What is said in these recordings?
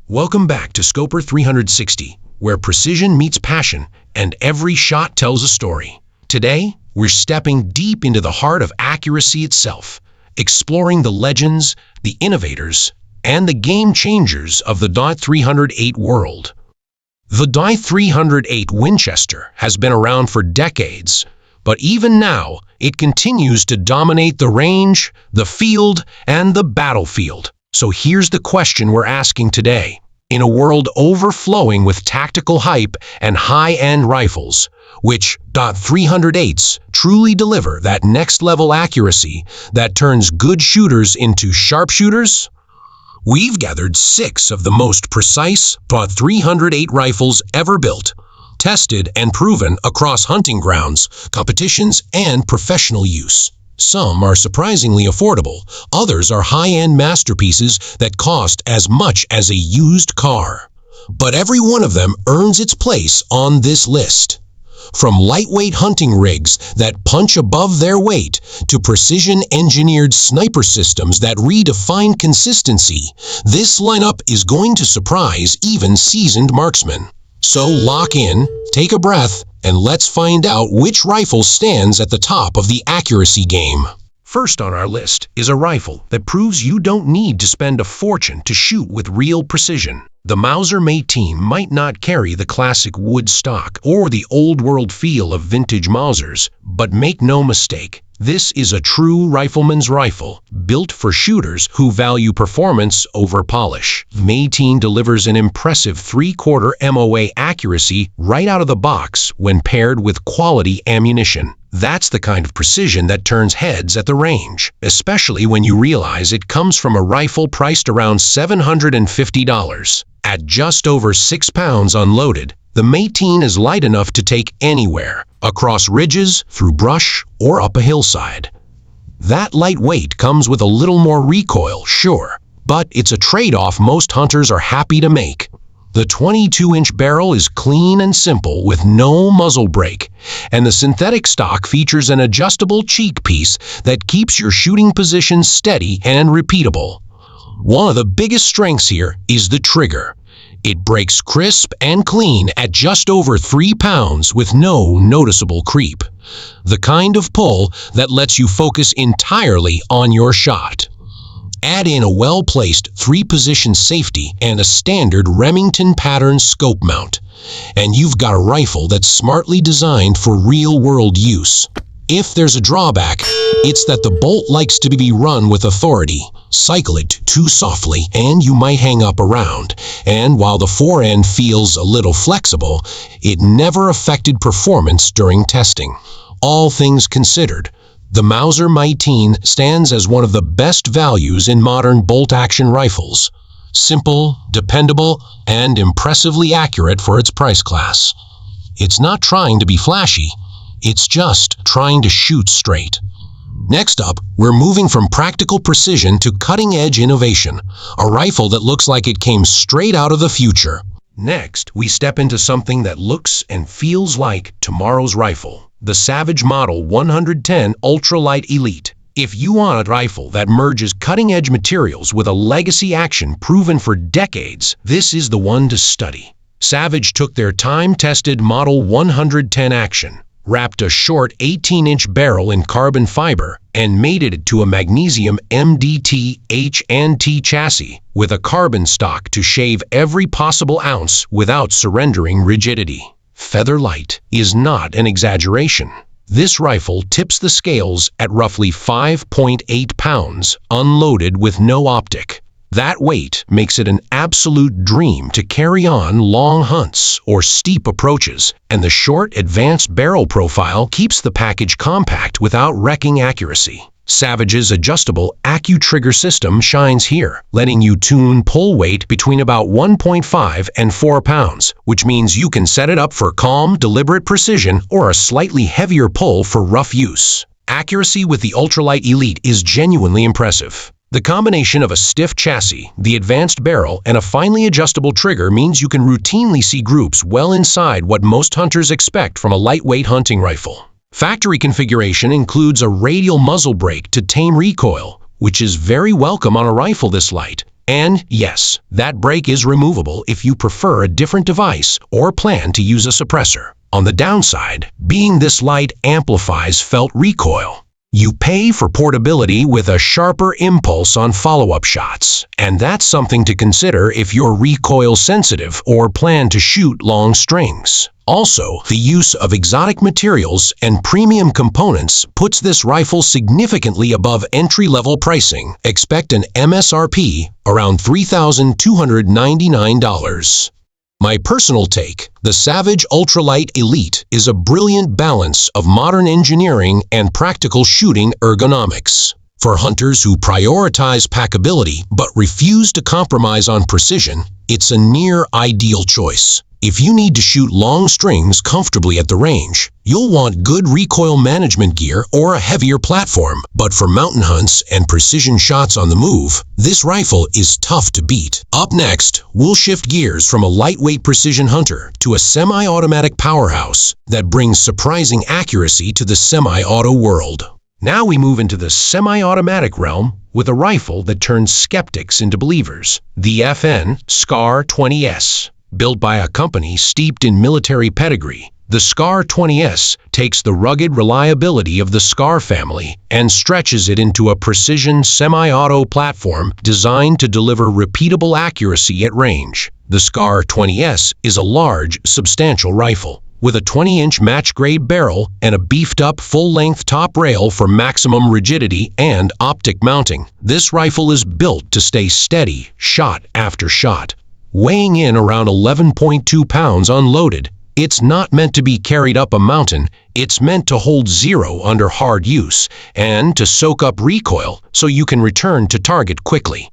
Welcome back to Scoper 360, where precision meets passion and every shot tells a story. Today, we're stepping deep into the heart of accuracy itself, exploring the legends, the innovators, and the game changers of the .308 world. The .308 Winchester has been around for decades, but even now, it continues to dominate the range, the field, and the battlefield. So here's the question we're asking today. In a world overflowing with tactical hype and high-end rifles, which .308s truly deliver that next-level accuracy that turns good shooters into sharpshooters? We've gathered 6 of the most precise .308 rifles ever built, tested and proven across hunting grounds, competitions, and professional use. Some are surprisingly affordable, others are high-end masterpieces that cost as much as a used car. But every one of them earns its place on this list. From lightweight hunting rigs that punch above their weight to precision-engineered sniper systems that redefine consistency, this lineup is going to surprise even seasoned marksmen. So lock in, take a breath, and let's find out which rifle stands at the top of the accuracy game. First on our list is a rifle that proves you don't need to spend a fortune to shoot with real precision. The Mauser M18 might not carry the classic wood stock or the old-world feel of vintage Mausers, but make no mistake, this is a true rifleman's rifle, built for shooters who value performance over polish. The M18 delivers an impressive 3/4 MOA accuracy right out of the box when paired with quality ammunition. That's the kind of precision that turns heads at the range, especially when you realize it comes from a rifle priced around $750. At just over 6 pounds unloaded, the M18 is light enough to take anywhere, across ridges, through brush, or up a hillside. That light weight comes with a little more recoil, sure, but it's a trade-off most hunters are happy to make. The 22-inch barrel is clean and simple with no muzzle brake, and the synthetic stock features an adjustable cheek piece that keeps your shooting position steady and repeatable. One of the biggest strengths here is the trigger. It breaks crisp and clean at just over 3 pounds with no noticeable creep. The kind of pull that lets you focus entirely on your shot. Add in a well-placed 3-position safety and a standard Remington pattern scope mount, and you've got a rifle that's smartly designed for real-world use. If there's a drawback, it's that the bolt likes to be run with authority. Cycle it too softly and you might hang up a round, and while the forend feels a little flexible, it never affected performance during testing. All things considered, the Mauser M18 stands as one of the best values in modern bolt-action rifles. Simple, dependable, and impressively accurate for its price class. It's not trying to be flashy, it's just trying to shoot straight. Next up, we're moving from practical precision to cutting-edge innovation, a rifle that looks like it came straight out of the future. Next, we step into something that looks and feels like tomorrow's rifle, the Savage Model 110 Ultralight Elite. If you want a rifle that merges cutting-edge materials with a legacy action proven for decades, this is the one to study. Savage took their time-tested Model 110 action, wrapped a short 18-inch barrel in carbon fiber, and mated it to a magnesium MDT H&T chassis with a carbon stock to shave every possible ounce without surrendering rigidity. Feather light is not an exaggeration. This rifle tips the scales at roughly 5.8 pounds, unloaded with no optic. That weight makes it an absolute dream to carry on long hunts or steep approaches, and the short, advanced barrel profile keeps the package compact without wrecking accuracy. Savage's adjustable AccuTrigger system shines here, letting you tune pull weight between about 1.5 and 4 pounds, which means you can set it up for calm, deliberate precision or a slightly heavier pull for rough use. Accuracy with the Ultralight Elite is genuinely impressive. The combination of a stiff chassis, the advanced barrel, and a finely adjustable trigger means you can routinely see groups well inside what most hunters expect from a lightweight hunting rifle. Factory configuration includes a radial muzzle brake to tame recoil, which is very welcome on a rifle this light. And yes, that brake is removable if you prefer a different device or plan to use a suppressor. On the downside, being this light amplifies felt recoil. You pay for portability with a sharper impulse on follow-up shots, and that's something to consider if you're recoil sensitive or plan to shoot long strings. Also, the use of exotic materials and premium components puts this rifle significantly above entry-level pricing. Expect an MSRP around $3,299. My personal take, the Savage Ultralight Elite is a brilliant balance of modern engineering and practical shooting ergonomics. For hunters who prioritize packability but refuse to compromise on precision, it's a near-ideal choice. If you need to shoot long strings comfortably at the range, you'll want good recoil management gear or a heavier platform. But for mountain hunts and precision shots on the move, this rifle is tough to beat. Up next, we'll shift gears from a lightweight precision hunter to a semi-automatic powerhouse that brings surprising accuracy to the semi-auto world. Now we move into the semi-automatic realm with a rifle that turns skeptics into believers, the FN SCAR 20S. Built by a company steeped in military pedigree, the SCAR 20S takes the rugged reliability of the SCAR family and stretches it into a precision semi-auto platform designed to deliver repeatable accuracy at range. The SCAR 20S is a large, substantial rifle with a 20-inch match-grade barrel and a beefed-up full-length top rail for maximum rigidity and optic mounting. This rifle is built to stay steady, shot after shot. Weighing in around 11.2 pounds unloaded, it's not meant to be carried up a mountain, it's meant to hold zero under hard use and to soak up recoil so you can return to target quickly.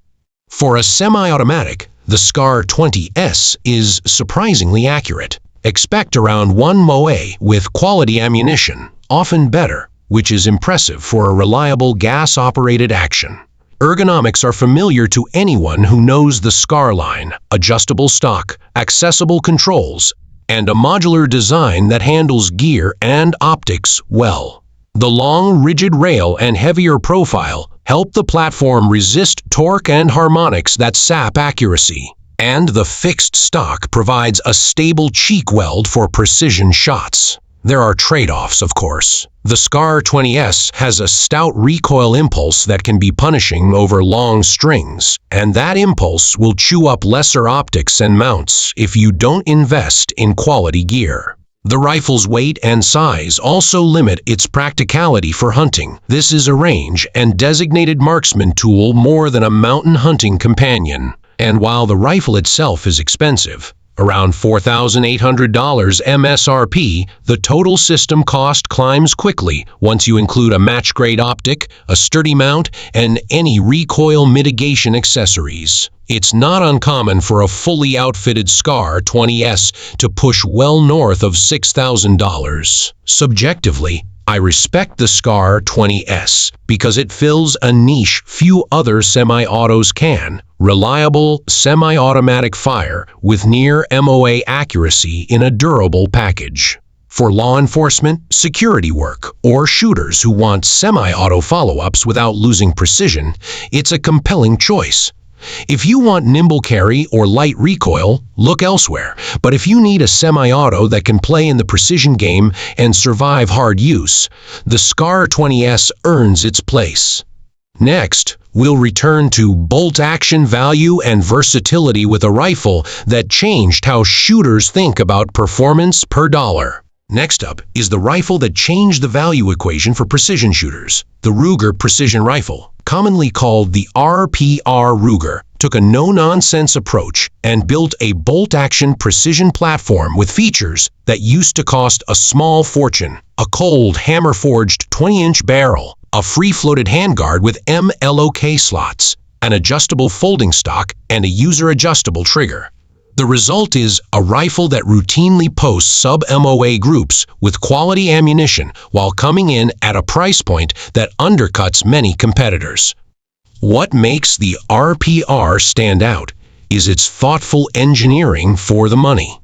For a semi-automatic, the SCAR 20S is surprisingly accurate. Expect around 1 MOA with quality ammunition, often better, which is impressive for a reliable gas-operated action. Ergonomics are familiar to anyone who knows the SCAR line: adjustable stock, accessible controls, and a modular design that handles gear and optics well. The long, rigid rail and heavier profile help the platform resist torque and harmonics that sap accuracy. And the fixed stock provides a stable cheek weld for precision shots. There are trade-offs, of course. The SCAR 20S has a stout recoil impulse that can be punishing over long strings, and that impulse will chew up lesser optics and mounts if you don't invest in quality gear. The rifle's weight and size also limit its practicality for hunting. This is a range and designated marksman tool more than a mountain hunting companion. And while the rifle itself is expensive, around $4,800 MSRP, the total system cost climbs quickly once you include a match-grade optic, a sturdy mount, and any recoil mitigation accessories. It's not uncommon for a fully outfitted SCAR 20S to push well north of $6,000. Subjectively, I respect the SCAR 20S because it fills a niche few other semi-autos can: reliable semi-automatic fire with near MOA accuracy in a durable package. For law enforcement, security work, or shooters who want semi-auto follow-ups without losing precision, it's a compelling choice. If you want nimble carry or light recoil, look elsewhere. But if you need a semi-auto that can play in the precision game and survive hard use, the SCAR 20S earns its place. Next, we'll return to bolt action value and versatility with a rifle that changed how shooters think about performance per dollar. Next up is the rifle that changed the value equation for precision shooters. The Ruger Precision Rifle, commonly called the RPR Ruger, took a no-nonsense approach and built a bolt-action precision platform with features that used to cost a small fortune: a cold hammer-forged 20-inch barrel, a free-floated handguard with MLOK slots, an adjustable folding stock, and a user-adjustable trigger. The result is a rifle that routinely posts sub-MOA groups with quality ammunition while coming in at a price point that undercuts many competitors. What makes the RPR stand out is its thoughtful engineering for the money.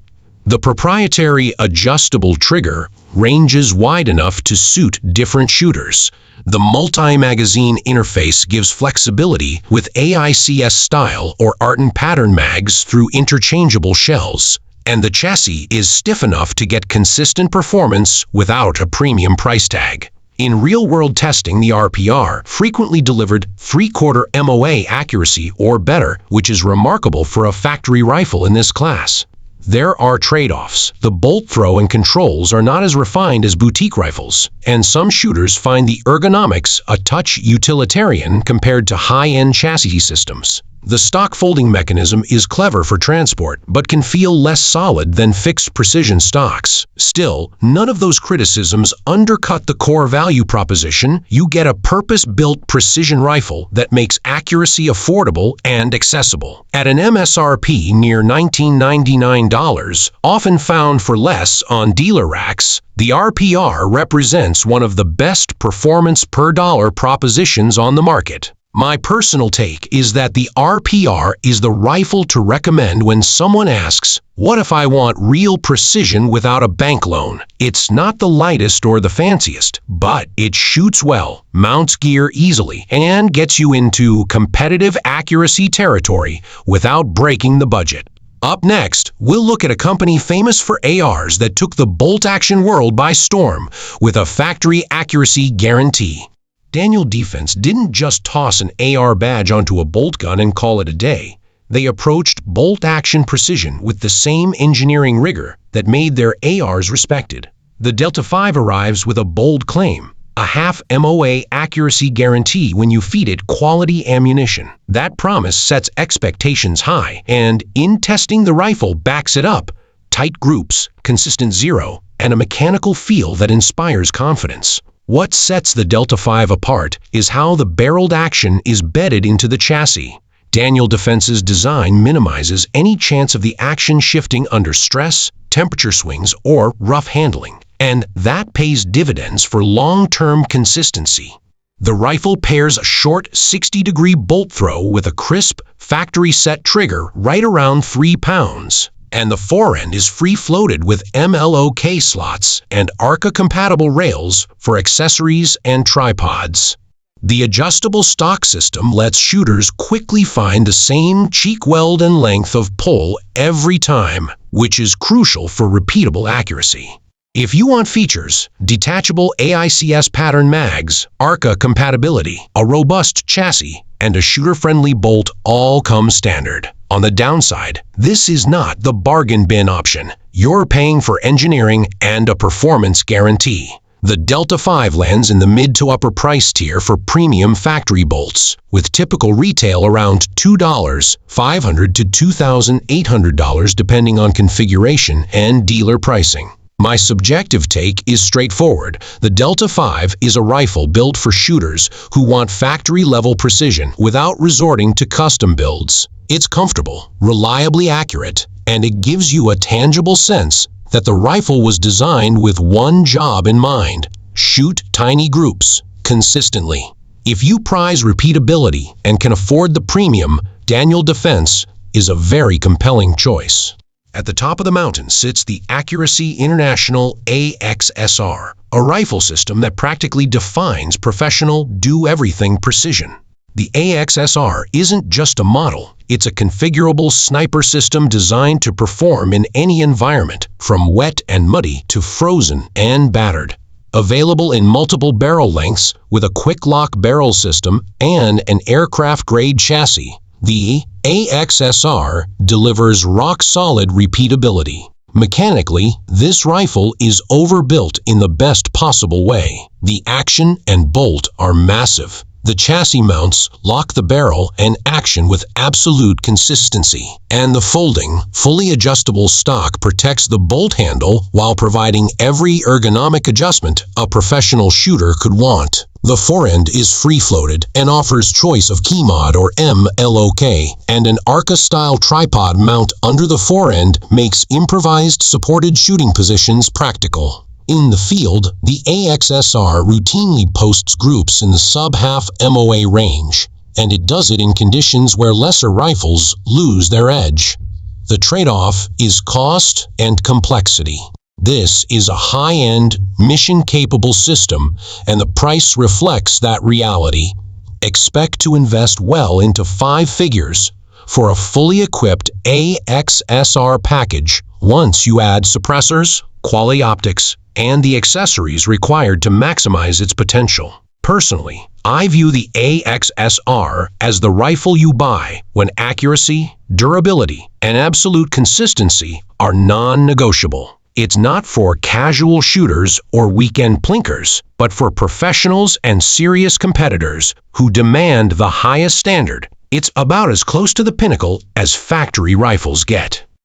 The proprietary adjustable trigger, ranges wide enough to suit different shooters. The multi-magazine interface gives flexibility with AICS style or art and pattern mags through interchangeable shells. And the chassis is stiff enough to get consistent performance without a premium price tag. In real-world testing, the RPR frequently delivered 3/4 MOA accuracy or better, which is remarkable for a factory rifle in this class. There are trade-offs. The bolt throw and controls are not as refined as boutique rifles, and some shooters find the ergonomics a touch utilitarian compared to high-end chassis systems. The stock folding mechanism is clever for transport, but can feel less solid than fixed precision stocks. Still, none of those criticisms undercut the core value proposition. You get a purpose-built precision rifle that makes accuracy affordable and accessible. At an MSRP near $1999, often found for less on dealer racks, the RPR represents one of the best performance per dollar propositions on the market. My personal take is that the RPR is the rifle to recommend when someone asks, "What if I want real precision without a bank loan?" It's not the lightest or the fanciest, but it shoots well, mounts gear easily, and gets you into competitive accuracy territory without breaking the budget. Up next, we'll look at a company famous for ARs that took the bolt-action world by storm with a factory accuracy guarantee. Daniel Defense didn't just toss an AR badge onto a bolt gun and call it a day. They approached bolt-action precision with the same engineering rigor that made their ARs respected. The Delta 5 arrives with a bold claim, a half MOA accuracy guarantee when you feed it quality ammunition. That promise sets expectations high, and in testing the rifle backs it up. Tight groups, consistent zero, and a mechanical feel that inspires confidence. What sets the Delta 5 apart is how the barreled action is bedded into the chassis. Daniel Defense's design minimizes any chance of the action shifting under stress, temperature swings, or rough handling, and that pays dividends for long-term consistency. The rifle pairs a short 60-degree bolt throw with a crisp, factory-set trigger right around 3 pounds. And the forend is free-floated with MLOK slots and ARCA-compatible rails for accessories and tripods. The adjustable stock system lets shooters quickly find the same cheek weld and length of pull every time, which is crucial for repeatable accuracy. If you want features, detachable AICS pattern mags, ARCA compatibility, a robust chassis, and a shooter-friendly bolt all come standard. On the downside, this is not the bargain bin option. You're paying for engineering and a performance guarantee. The Delta 5 lands in the mid to upper price tier for premium factory bolts, with typical retail around $2,500 to $2,800 depending on configuration and dealer pricing. My subjective take is straightforward. The Delta 5 is a rifle built for shooters who want factory-level precision without resorting to custom builds. It's comfortable, reliably accurate, and it gives you a tangible sense that the rifle was designed with one job in mind: shoot tiny groups consistently. If you prize repeatability and can afford the premium, Daniel Defense is a very compelling choice. At the top of the mountain sits the Accuracy International AXSR, a rifle system that practically defines professional, do-everything precision. The AXSR isn't just a model, it's a configurable sniper system designed to perform in any environment, from wet and muddy to frozen and battered. Available in multiple barrel lengths with a quick-lock barrel system and an aircraft-grade chassis, the AXSR delivers rock-solid repeatability. Mechanically, this rifle is overbuilt in the best possible way. The action and bolt are massive. The chassis mounts lock the barrel and action with absolute consistency, and the folding, fully adjustable stock protects the bolt handle while providing every ergonomic adjustment a professional shooter could want. The forend is free-floated and offers choice of key mod or MLOK, and an ARCA-style tripod mount under the forend makes improvised supported shooting positions practical. In the field, the AXSR routinely posts groups in the sub-half MOA range, and it does it in conditions where lesser rifles lose their edge. The trade-off is cost and complexity. This is a high-end, mission-capable system, and the price reflects that reality. Expect to invest well into 5 figures for a fully equipped AXSR package once you add suppressors, quality optics, and the accessories required to maximize its potential. Personally, I view the AXSR as the rifle you buy when accuracy, durability, and absolute consistency are non-negotiable. It's not for casual shooters or weekend plinkers, but for professionals and serious competitors who demand the highest standard. It's about as close to the pinnacle as factory rifles get.